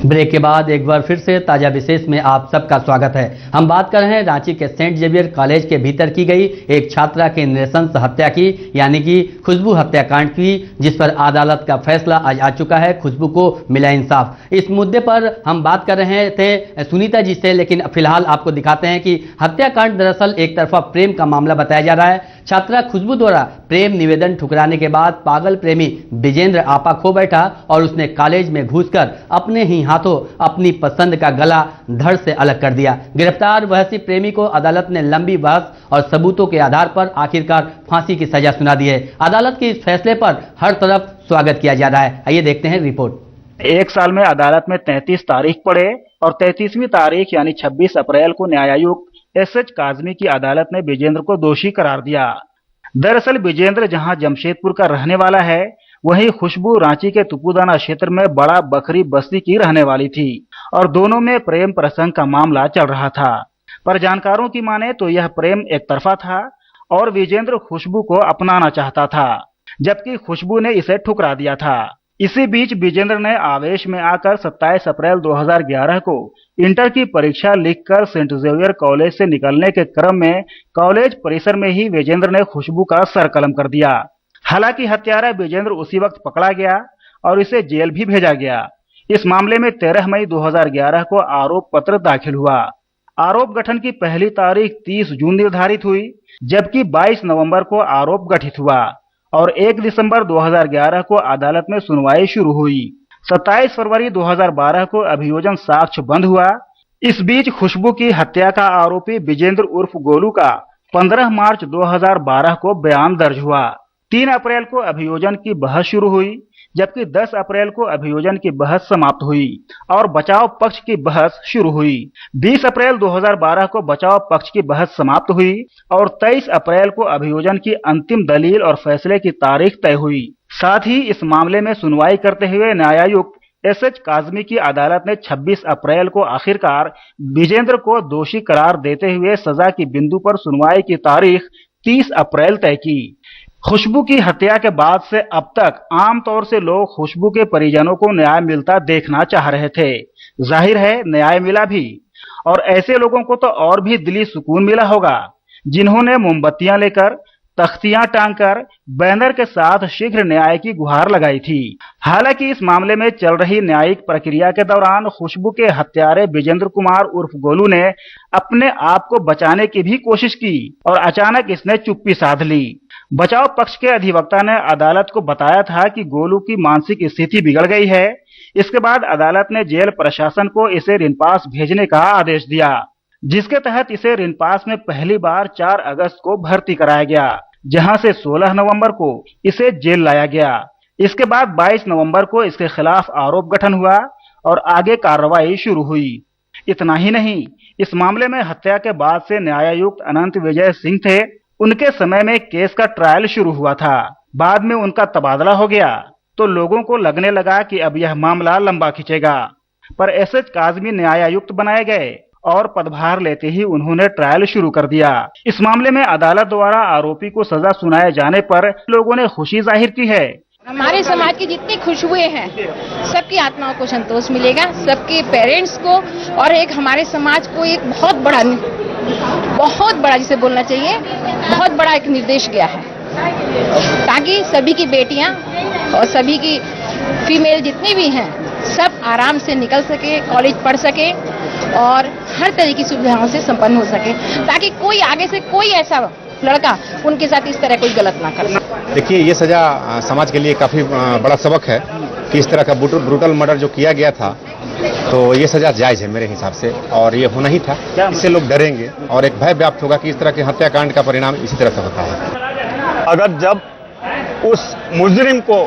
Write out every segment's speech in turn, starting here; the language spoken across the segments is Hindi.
ब्रेक के बाद एक बार फिर से ताजा विशेष में आप सबका स्वागत है। हम बात कर रहे हैं रांची के सेंट जेवियर कॉलेज के भीतर की गई एक छात्रा के नृशंस हत्या की, यानी कि खुशबू हत्याकांड की, जिस पर अदालत का फैसला आज आ चुका है। खुशबू को मिला इंसाफ। इस मुद्दे पर हम बात कर रहे थे सुनीता जी से, लेकिन फिलहाल आपको दिखाते हैं कि हत्याकांड दरअसल एक तरफा प्रेम का मामला बताया जा रहा है। छात्रा खुशबू द्वारा प्रेम निवेदन ठुकराने के बाद पागल प्रेमी विजेंद्र आपा खो बैठा और उसने कॉलेज में घुसकर अपने ही हाथों अपनी पसंद का गला धड़ से अलग कर दिया। गिरफ्तार वहसी प्रेमी को अदालत ने लंबी बहस और सबूतों के आधार पर आखिरकार फांसी की सजा सुना दी है। अदालत के इस फैसले पर हर तरफ स्वागत किया जा रहा है। आइए देखते हैं रिपोर्ट। एक साल में अदालत में 33 तारीख पड़े और 33वीं तारीख यानी 26 अप्रैल को न्यायायुक्त एसएच काजमी की अदालत ने विजेंद्र को दोषी करार दिया। दरअसल विजेंद्र जहां जमशेदपुर का रहने वाला है, वहीं खुशबू रांची के तुपुदाना क्षेत्र में बड़ा बकरी बस्ती की रहने वाली थी और दोनों में प्रेम प्रसंग का मामला चल रहा था। पर जानकारों की माने तो यह प्रेम एक तरफा था और विजेंद्र खुशबू को अपनाना चाहता था, जबकि खुशबू ने इसे ठुकरा दिया था। इसी बीच विजेंद्र ने आवेश में आकर 27 अप्रैल 2011 को इंटर की परीक्षा लिखकर सेंट जेवियर कॉलेज से निकलने के क्रम में कॉलेज परिसर में ही विजेंद्र ने खुशबू का सर कलम कर दिया। हालांकि हत्यारा विजेंद्र उसी वक्त पकड़ा गया और इसे जेल भी भेजा गया। इस मामले में 13 मई 2011 को आरोप पत्र दाखिल हुआ। आरोप गठन की पहली तारीख 30 जून निर्धारित हुई, जबकि 22 नवंबर को आरोप गठित हुआ और 1 दिसंबर 2011 को अदालत में सुनवाई शुरू हुई। 27 फरवरी 2012 को अभियोजन साक्ष्य बंद हुआ। इस बीच खुशबू की हत्या का आरोपी विजेंद्र उर्फ गोलू का 15 मार्च 2012 को बयान दर्ज हुआ। 3 अप्रैल को अभियोजन की बहस शुरू हुई, जबकि 10 अप्रैल को अभियोजन की बहस समाप्त हुई और बचाव पक्ष की बहस शुरू हुई। 20 अप्रैल 2012 को बचाव पक्ष की बहस समाप्त हुई और 23 अप्रैल को अभियोजन की अंतिम दलील और फैसले की तारीख तय हुई। साथ ही इस मामले में सुनवाई करते हुए न्यायायुक्त एसएच काजमी की अदालत ने 26 अप्रैल को आखिरकार विजेंद्र को दोषी करार देते हुए सजा की बिंदु पर सुनवाई की तारीख 30 अप्रैल तय की। खुशबू की हत्या के बाद से अब तक आमतौर से लोग खुशबू के परिजनों को न्याय मिलता देखना चाह रहे थे। जाहिर है न्याय मिला भी, और ऐसे लोगों को तो और भी दिली सुकून मिला होगा जिन्होंने मोमबत्तियां लेकर, तख्तियां टांगकर, बैनर के साथ शीघ्र न्याय की गुहार लगाई थी। हालांकि इस मामले में चल रही न्यायिक प्रक्रिया के दौरान खुशबू के हत्यारे विजेंद्र कुमार उर्फ गोलू ने अपने आप को बचाने की भी कोशिश की और अचानक इसने चुप्पी साध ली। बचाव पक्ष के अधिवक्ता ने अदालत को बताया था कि गोलू की मानसिक स्थिति बिगड़ गई है। इसके बाद अदालत ने जेल प्रशासन को इसे रिनपास भेजने का आदेश दिया, जिसके तहत इसे रिनपास में पहली बार 4 अगस्त को भर्ती कराया गया, जहां से 16 नवंबर को इसे जेल लाया गया। इसके बाद 22 नवंबर को इसके खिलाफ आरोप गठन हुआ और आगे कार्रवाई शुरू हुई। इतना ही नहीं, इस मामले में हत्या के बाद से न्यायायुक्त अनंत विजय सिंह थे। उनके समय में केस का ट्रायल शुरू हुआ था। बाद में उनका तबादला हो गया तो लोगों को लगने लगा कि अब यह मामला लंबा खिंचेगा, पर एसएच काजमी न्यायायुक्त बनाए गए और पदभार लेते ही उन्होंने ट्रायल शुरू कर दिया। इस मामले में अदालत द्वारा आरोपी को सजा सुनाए जाने पर लोगों ने खुशी जाहिर की है। हमारे समाज की जितनी खुशबुएं हैं, सबकी आत्माओं को संतोष मिलेगा, सबके पेरेंट्स को और एक हमारे समाज को एक बहुत बड़ा जिसे बोलना चाहिए, बहुत बड़ा एक निर्देश गया है, ताकि सभी की बेटियां और सभी की फीमेल जितनी भी हैं सब आराम से निकल सके, कॉलेज पढ़ सके और हर तरह की सुविधाओं से संपन्न हो सके, ताकि कोई आगे से कोई ऐसा लड़का उनके साथ इस तरह कोई गलत ना करे। देखिए, ये सजा समाज के लिए काफी बड़ा सबक है कि इस तरह का ब्रूटल मर्डर जो किया गया था, तो ये सजा जायज है मेरे हिसाब से, और ये होना ही था। इससे लोग डरेंगे और एक भय व्याप्त होगा कि इस तरह के हत्याकांड का परिणाम इसी तरह से होता है। अगर जब उस मुजरिम को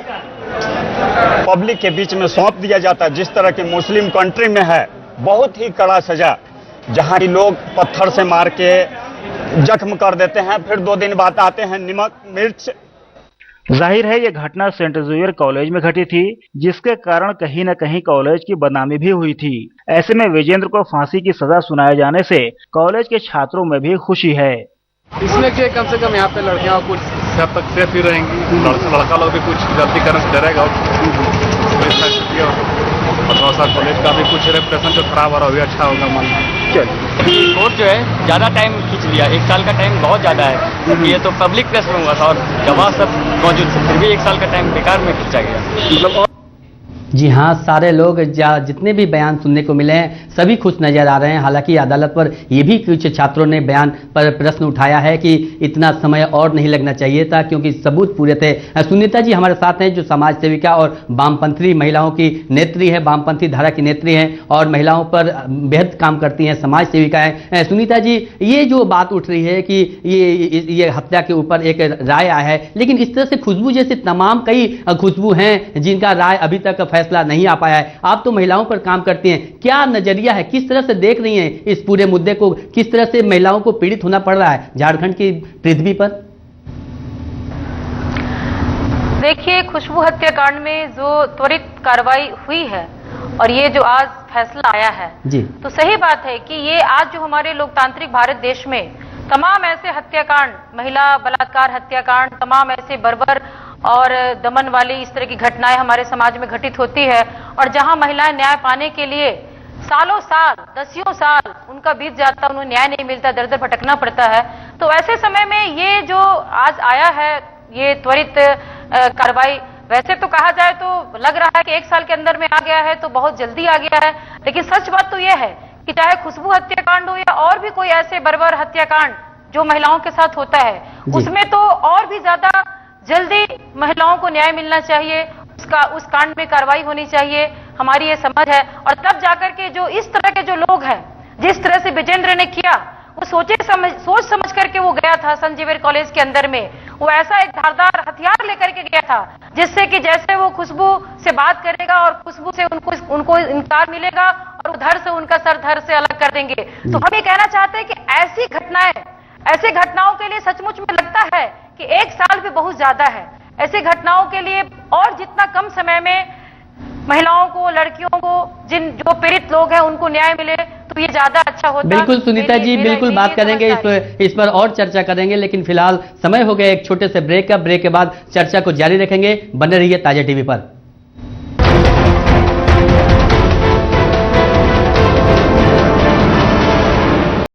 पब्लिक के बीच में सौंप दिया जाता है, जिस तरह की मुस्लिम कंट्री में है, बहुत ही कड़ा सजा, जहां लोग पत्थर से मार के जख्म कर देते हैं, फिर 2 दिन बाद आते हैं नमक मिर्च। जाहिर है ये घटना सेंट जेवियर कॉलेज में घटी थी, जिसके कारण कहीं न कहीं कॉलेज की बदनामी भी हुई थी। ऐसे में विजेंद्र को फांसी की सजा सुनाए जाने से कॉलेज के छात्रों में भी खुशी है। इसमें कि कम से कम यहाँ पे लड़कियां कुछ हद तक सेफ ही रहेंगी, लड़का लोग भी कुछ गलती करने से डरेगा और सा कॉलेज का भी कुछ रेपुटेशन जो खराब हो रहा है अच्छा होगा मानना। कोर्ट जो है ज्यादा टाइम खींच लिया, 1 साल का टाइम बहुत ज्यादा है। ये तो पब्लिक प्लेस में हुआ था और गवाह सब मौजूद थे, फिर भी 1 साल का टाइम बेकार में खींचा गया। मतलब जी हाँ, सारे लोग जितने भी बयान सुनने को मिले हैं सभी खुश नजर आ रहे हैं। हालांकि अदालत पर ये भी कुछ छात्रों ने बयान पर प्रश्न उठाया है कि इतना समय और नहीं लगना चाहिए था क्योंकि सबूत पूरे थे। सुनीता जी हमारे साथ हैं जो समाज सेविका और वामपंथी महिलाओं की नेत्री है, वामपंथी धारा की नेत्री हैं और महिलाओं पर बेहद काम करती हैं, समाज सेविका है। सुनीता जी, ये जो बात उठ रही है कि ये हत्या के ऊपर एक राय आया है, लेकिन इस तरह से खुशबू जैसे तमाम कई खुशबू हैं जिनका राय अभी तक फैसला नहीं आ पाया है। आप तो महिलाओं पर काम करती हैं, क्या नजरिया है, किस तरह से देख रही हैं इस पूरे मुद्दे को, किस तरह से महिलाओं को पीड़ित होना पड़ रहा है झारखंड की पृथ्वी पर? देखिए, खुशबू हत्याकांड में जो त्वरित कार्रवाई हुई है और ये जो आज फैसला आया है जी, तो सही बात है कि ये आज जो हमारे लोकतांत्रिक भारत देश में तमाम ऐसे हत्याकांड, महिला बलात्कार हत्याकांड, तमाम ऐसे बर्बर और दमन वाली इस तरह की घटनाएं हमारे समाज में घटित होती है और जहां महिलाएं न्याय पाने के लिए सालों साल, दसियों साल उनका बीत जाता, उन्हें न्याय नहीं मिलता, दर दर भटकना पड़ता है। तो ऐसे समय में ये जो आज आया है, ये त्वरित कार्रवाई, वैसे तो कहा जाए तो लग रहा है कि 1 साल के अंदर में आ गया है तो बहुत जल्दी आ गया है, लेकिन सच बात तो यह है कि चाहे खुशबू हत्याकांड हो या और भी कोई ऐसे बर्बर हत्याकांड जो महिलाओं के साथ होता है, उसमें तो और भी ज्यादा जल्दी महिलाओं को न्याय मिलना चाहिए, उस कांड में कार्रवाई होनी चाहिए, हमारी ये समझ है। और तब जाकर के जो इस तरह के जो लोग हैं, जिस तरह से विजेंद्र ने किया, वो सोच समझ करके वो गया था संत जेवियर कॉलेज के अंदर में, वो ऐसा एक धारदार हथियार लेकर के गया था जिससे कि जैसे वो खुशबू से बात करेगा और खुशबू से उनको इनकार मिलेगा और उधर से उनका सर धर से अलग कर देंगे। तो हम ये कहना चाहते हैं कि ऐसी घटनाओं के लिए सचमुच में लगता है कि 1 साल भी बहुत ज्यादा है। ऐसी घटनाओं के लिए और जितना कम समय में महिलाओं को, लड़कियों को, जो पीड़ित लोग हैं उनको न्याय मिले तो ये ज्यादा अच्छा होता। बिल्कुल सुनीता जी, बिल्कुल बात करेंगे, इस पर और चर्चा करेंगे, लेकिन फिलहाल समय हो गया एक छोटे से ब्रेक का। ब्रेक के बाद चर्चा को जारी रखेंगे। बने रहिए ताजा टीवी पर।